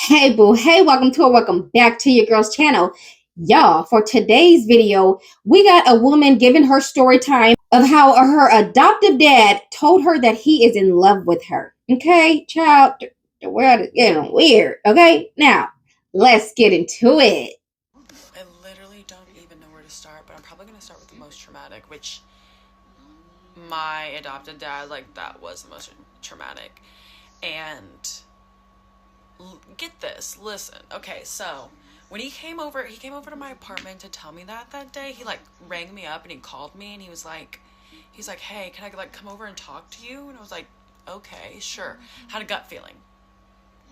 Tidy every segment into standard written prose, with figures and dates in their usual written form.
Hey boo, hey, welcome back to your girl's channel. Y'all, for today's video, we got a woman giving her story time of how her adoptive dad told her that he is in love with her. Okay, child, the world is getting weird. Okay, now let's get into it. I literally don't even know where to start, but I'm probably going to start with the most traumatic, which my adopted dad, like, that was the most traumatic. And get this, listen. Okay, so when he came over to my apartment to tell me that day. He like rang me up and he called me and he's like, "Hey, can I like come over and talk to you?" And I was like, "Okay, sure." Had a gut feeling.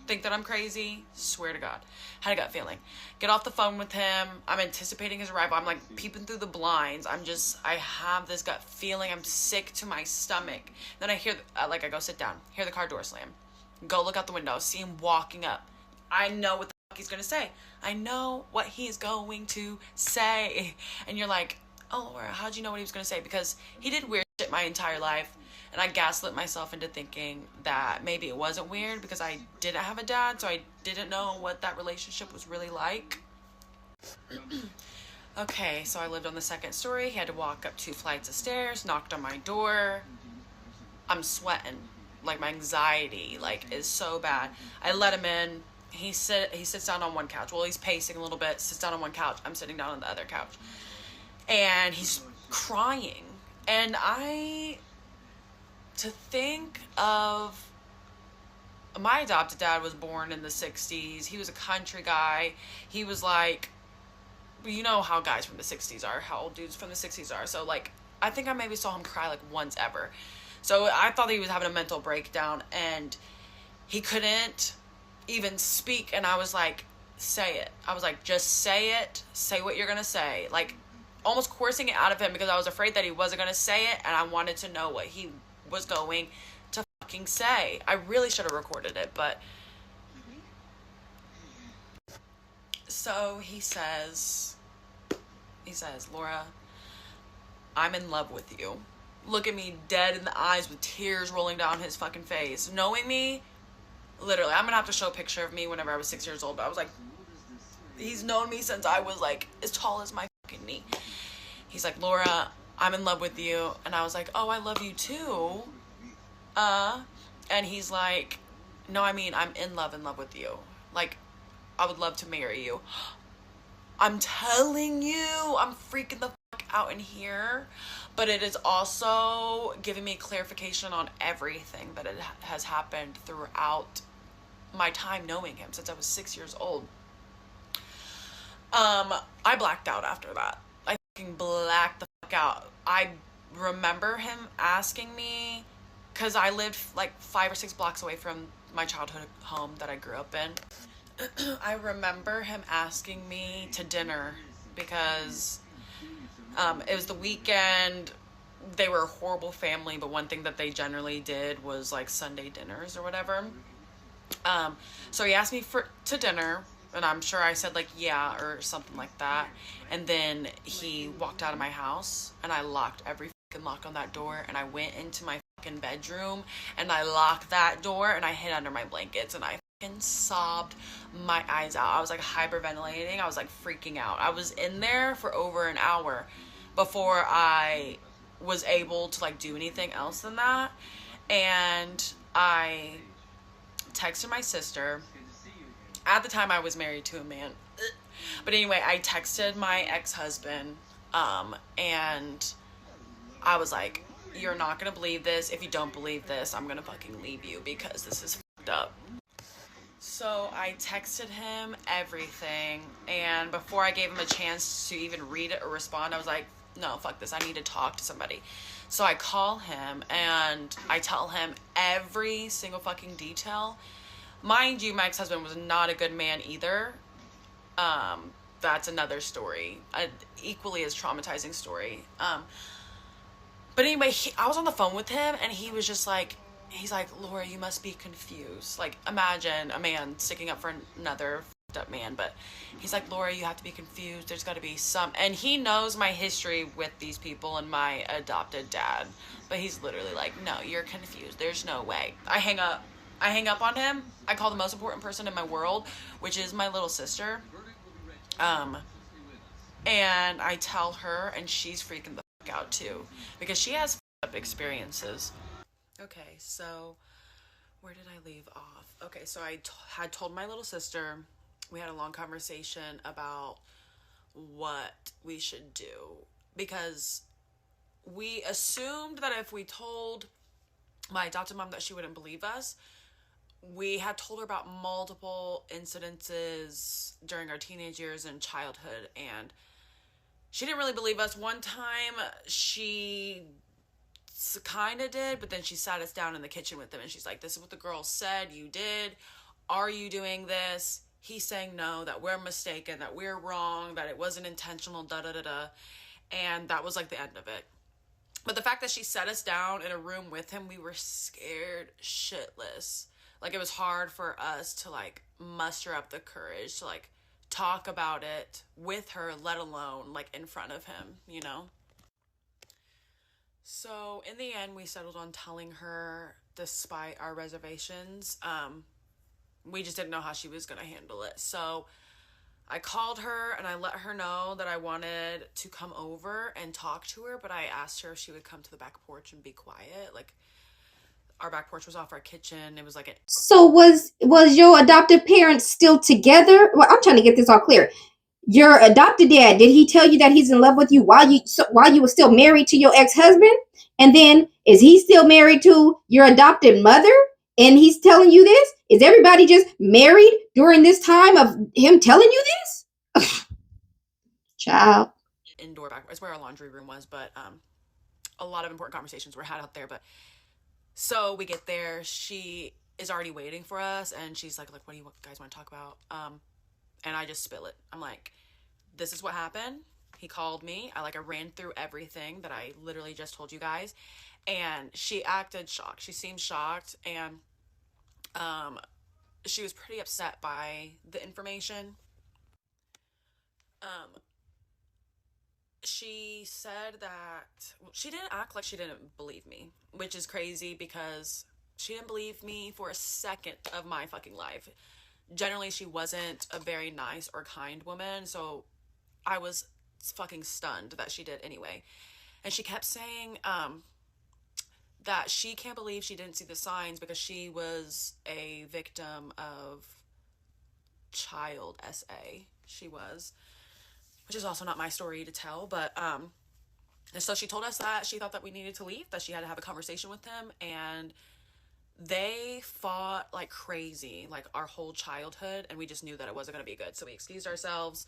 Think that I'm crazy? Swear to God. Had a gut feeling. Get off the phone with him. I'm anticipating his arrival. I'm like peeping through the blinds. I have this gut feeling. I'm sick to my stomach. Then I hear, I go sit down, hear the car door slam. Go look out the window, see him walking up. I know what the fuck he's gonna say. I know what he's going to say. And you're like, "Oh, Laura, how'd you know what he was gonna say?" Because he did weird shit my entire life. And I gaslit myself into thinking that maybe it wasn't weird because I didn't have a dad, so I didn't know what that relationship was really like. Okay, so I lived on the second story. He had to walk up 2 flights of stairs, knocked on my door. I'm sweating. Like, my anxiety, like, is so bad. I let him in. He sits down on one couch. Well, he's pacing a little bit, sits down on one couch. I'm sitting down on the other couch. And he's crying. And to think of my adopted dad was born in the 60s. He was a country guy. He was like, you know how guys from the 60s are, how old dudes from the 60s are. So like, I think I maybe saw him cry like once ever. So I thought he was having a mental breakdown and he couldn't even speak. And I was like, say it. I was like, just say it. Say what you're going to say. Like, almost coercing it out of him because I was afraid that he wasn't going to say it. And I wanted to know what he was going to fucking say. I really should have recorded it, but so he says, "Laura, I'm in love with you." Look at me dead in the eyes with tears rolling down his fucking face. Knowing me, literally, I'm gonna have to show a picture of me whenever I was 6 years old, but I was like, he's known me since I was like as tall as my fucking knee. He's like, "Laura, I'm in love with you." And I was like, "Oh, I love you too." And he's like, "No, I mean, I'm in love with you. Like, I would love to marry you." I'm telling you, I'm freaking the fuck out in here. But it is also giving me clarification on everything that it has happened throughout my time knowing him since I was 6 years old. I blacked out after that. I fucking blacked the fuck out. I remember him asking me, because I lived like 5 or 6 blocks away from my childhood home that I grew up in. I remember him asking me to dinner because it was the weekend. They were a horrible family, but one thing that they generally did was like Sunday dinners or whatever. So he asked me to dinner, and I'm sure I said like yeah or something like that. And then he walked out of my house, and I locked every fucking lock on that door, and I went into my fucking bedroom, and I locked that door, and I hid under my blankets, and I fucking sobbed my eyes out. I was like hyperventilating. I was like freaking out. I was in there for over an hour before I was able to like do anything else than that. And I texted my sister. At the time I was married to a man. But anyway, I texted my ex-husband and I was like, "You're not gonna believe this. If you don't believe this, I'm gonna fucking leave you because this is fucked up." So I texted him everything, and before I gave him a chance to even read it or respond, I was like, "No, fuck this. I need to talk to somebody." So I call him and I tell him every single fucking detail. Mind you, my ex-husband was not a good man either. That's another story, an equally as traumatizing story. But anyway, I was on the phone with him and he was just like, he's like, "Laura, you must be confused." Like, imagine a man sticking up for another fucked up man, but he's like, "Laura, you have to be confused. There's got to be some," and he knows my history with these people and my adopted dad, but he's literally like, "No, you're confused. There's no way." I hang up. I hang up on him. I call the most important person in my world, which is my little sister. Um, and I tell her, and she's freaking the fuck out too, because she has up experiences. Okay, so where did I leave off? Okay, so had told my little sister. We had a long conversation about what we should do because we assumed that if we told my adopted mom that she wouldn't believe us. We had told her about multiple incidences during our teenage years and childhood, and she didn't really believe us. One time she kind of did, but then she sat us down in the kitchen with them and she's like, this is what the girls said you did. Are you doing this? He's saying no, that we're mistaken, that we're wrong, that it wasn't intentional, da da da da. And that was like the end of it. But the fact that she set us down in a room with him, we were scared shitless. Like, it was hard for us to, like, muster up the courage to, like, talk about it with her, let alone, like, in front of him, you know? So, in the end, we settled on telling her, despite our reservations. We just didn't know how she was going to handle it. So, I called her and I let her know that I wanted to come over and talk to her, but I asked her if she would come to the back porch and be quiet. Like, our back porch was off our kitchen. It was like So was your adoptive parents still together? Well, I'm trying to get this all clear. Your adopted dad, did he tell you that he's in love with you while you were still married to your ex-husband? And then is he still married to your adopted mother? And he's telling you this? Is everybody just married during this time of him telling you this? Child. indoor back. It's where our laundry room was, but a lot of important conversations were had out there. But so we get there, she is already waiting for us, and she's like, what do you guys want to talk about? And I just spill it. I'm like, this is what happened. He called me. I ran through everything that I literally just told you guys, and she acted shocked. She seemed shocked, and she was pretty upset by the information. She said that she didn't act like she didn't believe me, which is crazy because she didn't believe me for a second of my fucking life. Generally, she wasn't a very nice or kind woman, so I was fucking stunned that she did anyway. And she kept saying that she can't believe she didn't see the signs because she was a victim of child SA. She was, which is also not my story to tell, but and so she told us that she thought that we needed to leave, that she had to have a conversation with him, and they fought like crazy, like our whole childhood, and we just knew that it wasn't going to be good, so we excused ourselves.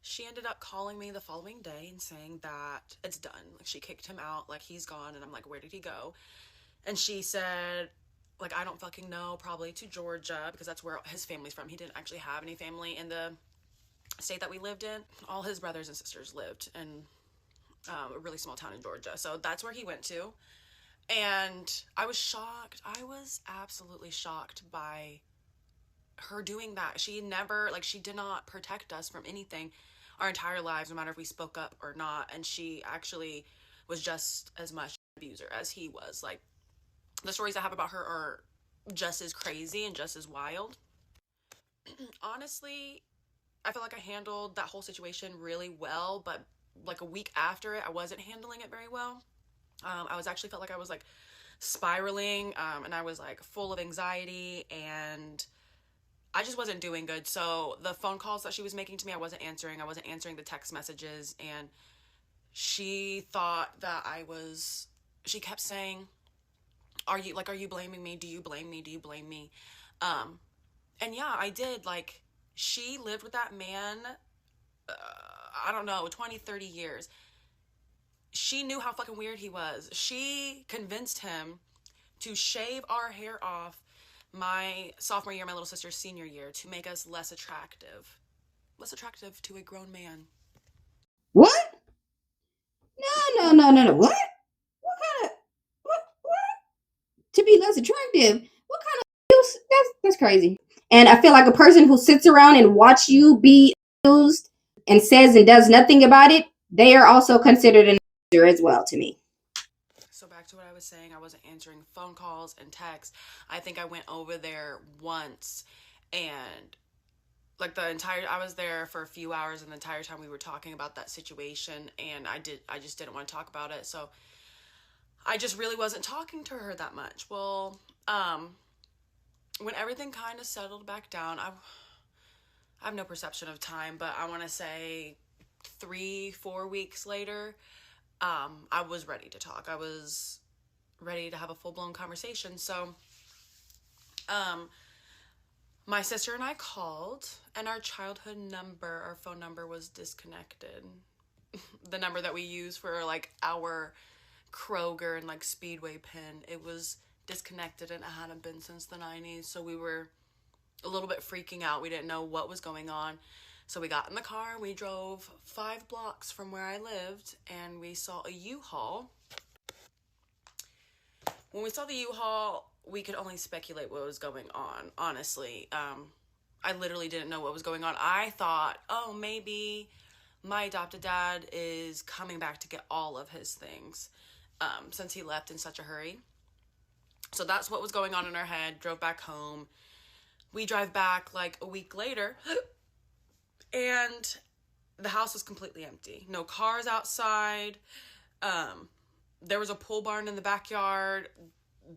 She ended up calling me the following day and saying that it's done. Like, she kicked him out, like, he's gone, and I'm like, where did he go? And she said, like, I don't fucking know, probably to Georgia, because that's where his family's from. He didn't actually have any family in the state that we lived in. All his brothers and sisters lived in a really small town in Georgia, so that's where he went to. And I was shocked. I was absolutely shocked by her doing that. She never, like, she did not protect us from anything our entire lives, no matter if we spoke up or not. And she actually was just as much an abuser as he was. Like, the stories I have about her are just as crazy and just as wild. Honestly, I feel like I handled that whole situation really well, but like a week after it, I wasn't handling it very well. I was actually felt like I was like spiraling, and I was like full of anxiety, and I just wasn't doing good. So the phone calls that she was making to me, I wasn't answering the text messages, and she thought that she kept saying, are you blaming me? Do you blame me? Do you blame me? And yeah, I did. Like, she lived with that man, I don't know, 20, 30 years. She knew how fucking weird he was. She convinced him to shave our hair off my sophomore year, my little sister's senior year, to make us less attractive to a grown man. What? No. What? What kind of what? To be less attractive? What kind of use? That's crazy. And I feel like a person who sits around and watch you be abused and says and does nothing about it, they are also considered an abuser as well to me. So back to to what I was saying. I wasn't answering phone calls and texts. I think I went over there once, and like I was there for a few hours, and the entire time we were talking about that situation, and I just didn't want to talk about it. So I just really wasn't talking to her that much. Well, when everything kind of settled back down, I have no perception of time, but I want to say 3-4 weeks later, I was ready to talk. I was ready to have a full-blown conversation. So my sister and I called, and our childhood number, our phone number, was disconnected. The number that we use for like our Kroger and like Speedway pin, it was disconnected, and it hadn't been since the 90s. So we were a little bit freaking out. We didn't know what was going on. So we got in the car, we drove 5 blocks from where I lived, and we saw a U-Haul. When we saw the U-Haul, we could only speculate what was going on, honestly. I literally didn't know what was going on. I thought, oh, maybe my adopted dad is coming back to get all of his things, since he left in such a hurry. So that's what was going on in our head. Drove back home. We drive back like a week later, and the house was completely empty. No cars outside. There was a pole barn in the backyard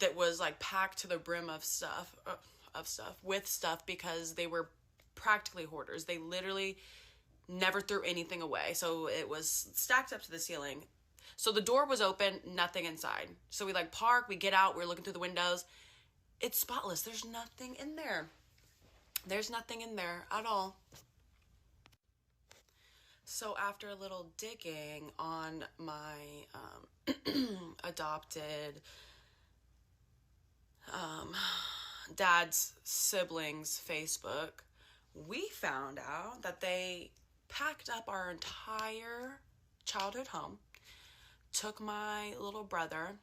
that was like packed to the brim of stuff, because they were practically hoarders. They literally never threw anything away. So it was stacked up to the ceiling. So the door was open, nothing inside. So we like park, we get out, we're looking through the windows. It's spotless. There's nothing in there. There's nothing in there at all. So after a little digging on my adopted dad's siblings' Facebook, we found out that they packed up our entire childhood home, took my little brother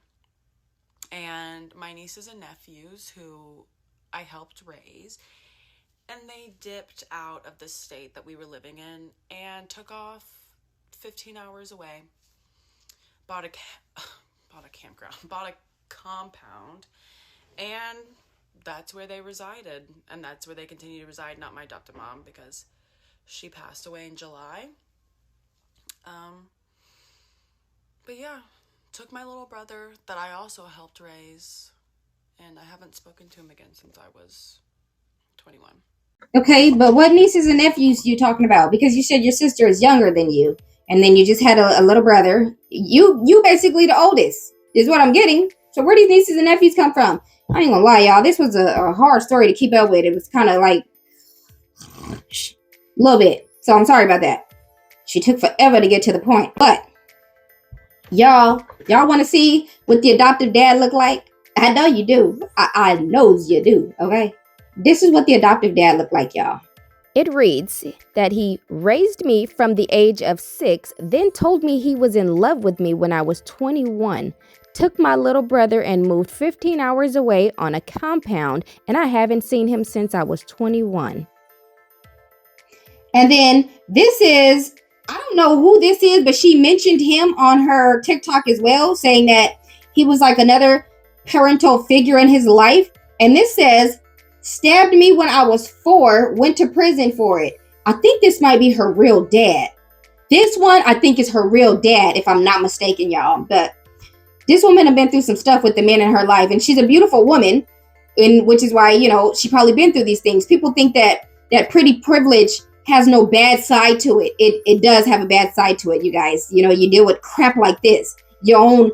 and my nieces and nephews, who I helped raise, and they dipped out of the state that we were living in and took off 15 hours away. Bought a campground, bought a compound, and that's where they resided, and that's where they continue to reside. Not my adopted mom, because she passed away in July. But yeah, took my little brother that I also helped raise, and I haven't spoken to him again since I was 21. Okay, but what nieces and nephews you talking about? Because you said your sister is younger than you, and then you just had a little brother. You basically the oldest, is what I'm getting. So where do these nieces and nephews come from? I ain't gonna lie, y'all. This was a hard story to keep up with. It was kind of like a little bit. So I'm sorry about that. She took forever to get to the point. But y'all want to see what the adoptive dad look like? I know you do. I knows you do. Okay. This is what the adoptive dad looked like, y'all. It reads that he raised me from the age of 6, then told me he was in love with me when I was 21, took my little brother and moved 15 hours away on a compound, and I haven't seen him since I was 21. And then this is, I don't know who this is, but she mentioned him on her TikTok as well, saying that he was like another parental figure in his life. And this says, stabbed me when I was 4, went to prison for it. I think this might be her real dad. This one, I think, is her real dad, if I'm not mistaken, y'all. But this woman has been through some stuff with the men in her life, and she's a beautiful woman, and which is why, she probably been through these things. People think that pretty privilege has no bad side to it. It does have a bad side to it, you guys. You deal with crap like this. Your own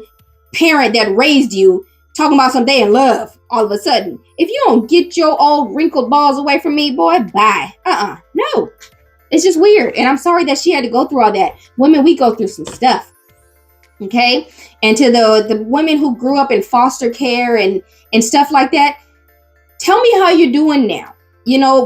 parent that raised you talking about some day in love all of a sudden. If you don't get your old wrinkled balls away from me, boy, bye. No. It's just weird. And I'm sorry that she had to go through all that. Women, we go through some stuff. Okay? And to the women who grew up in foster care and stuff like that, tell me how you're doing now.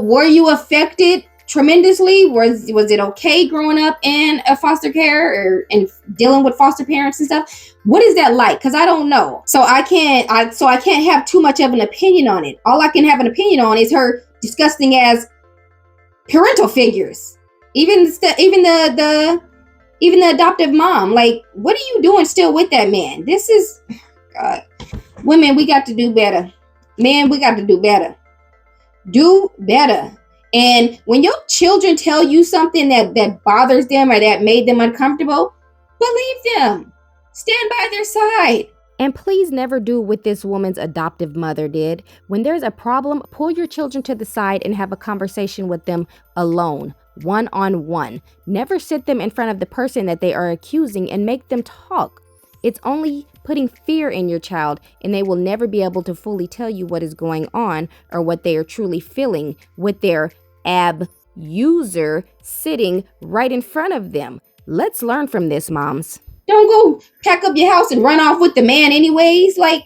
Were you affected tremendously? Was it okay growing up in a foster care and dealing with foster parents and stuff? What is that like? Because I don't know. So I can't have too much of an opinion on it. All I can have an opinion on is her disgusting as parental figures. Even the adoptive mom. Like, what are you doing still with that man? This is, God. Women, we got to do better. Men, we got to do better. Do better. And when your children tell you something that bothers them or that made them uncomfortable, believe them. Stand by their side. And please never do what this woman's adoptive mother did. When there's a problem, pull your children to the side and have a conversation with them alone, one-on-one. Never sit them in front of the person that they are accusing and make them talk. It's only putting fear in your child, and they will never be able to fully tell you what is going on or what they are truly feeling with their abuser sitting right in front of them. Let's learn from this, moms. Don't go pack up your house and run off with the man anyways. Like,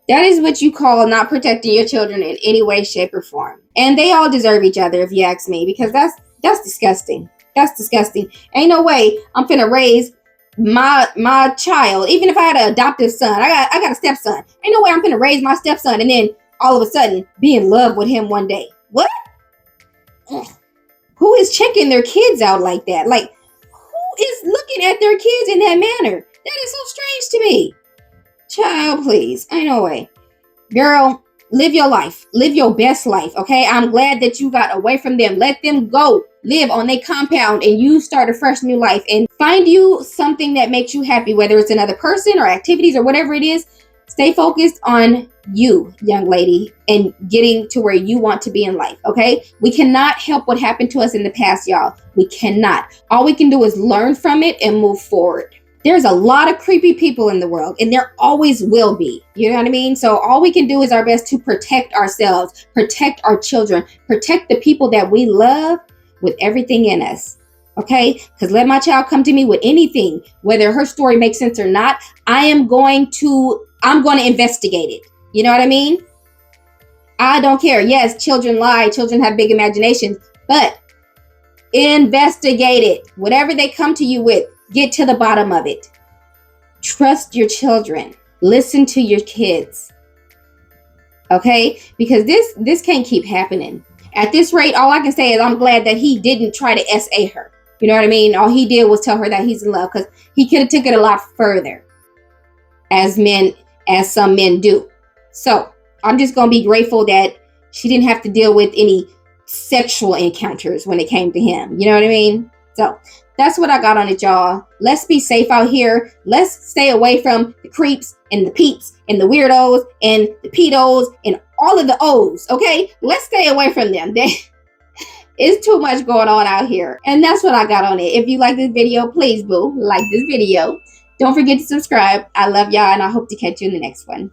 that is what you call not protecting your children in any way, shape, or form. And they all deserve each other, if you ask me, because that's disgusting. That's disgusting. Ain't no way I'm finna raise my child, even if I had an adoptive son. I got a stepson. Ain't no way I'm finna raise my stepson and then all of a sudden be in love with him one day. What? Ugh. Who is checking their kids out like that? Like, who is looking at their kids in that manner? That is so strange to me. Child, please. Ain't no way. Girl, live your life. Live your best life, okay? I'm glad that you got away from them. Let them go live on their compound and you start a fresh new life and find you something that makes you happy, whether it's another person or activities or whatever it is. Stay focused on you, young lady, and getting to where you want to be in life, okay? We cannot help what happened to us in the past, y'all. We cannot. All we can do is learn from it and move forward. There's a lot of creepy people in the world, and there always will be. You know what I mean? So all we can do is our best to protect ourselves, protect our children, protect the people that we love with everything in us. Okay? Because let my child come to me with anything, whether her story makes sense or not, I'm going to investigate it. You know what I mean? I don't care. Yes, children lie. Children have big imaginations, but investigate it. Whatever they come to you with, get to the bottom of it. Trust your children. Listen to your kids. Okay? Because this can't keep happening. At this rate, all I can say is I'm glad that he didn't try to SA her. You know what I mean? All he did was tell her that he's in love, because he could have took it a lot further, as some men do. So I'm just going to be grateful that she didn't have to deal with any sexual encounters when it came to him. You know what I mean? So that's what I got on it, y'all. Let's be safe out here. Let's stay away from the creeps and the peeps and the weirdos and the pedos and all of the O's, okay? Let's stay away from them. It's too much going on out here. And that's what I got on it. If you like this video, please, boo, like this video. Don't forget to subscribe. I love y'all, and I hope to catch you in the next one.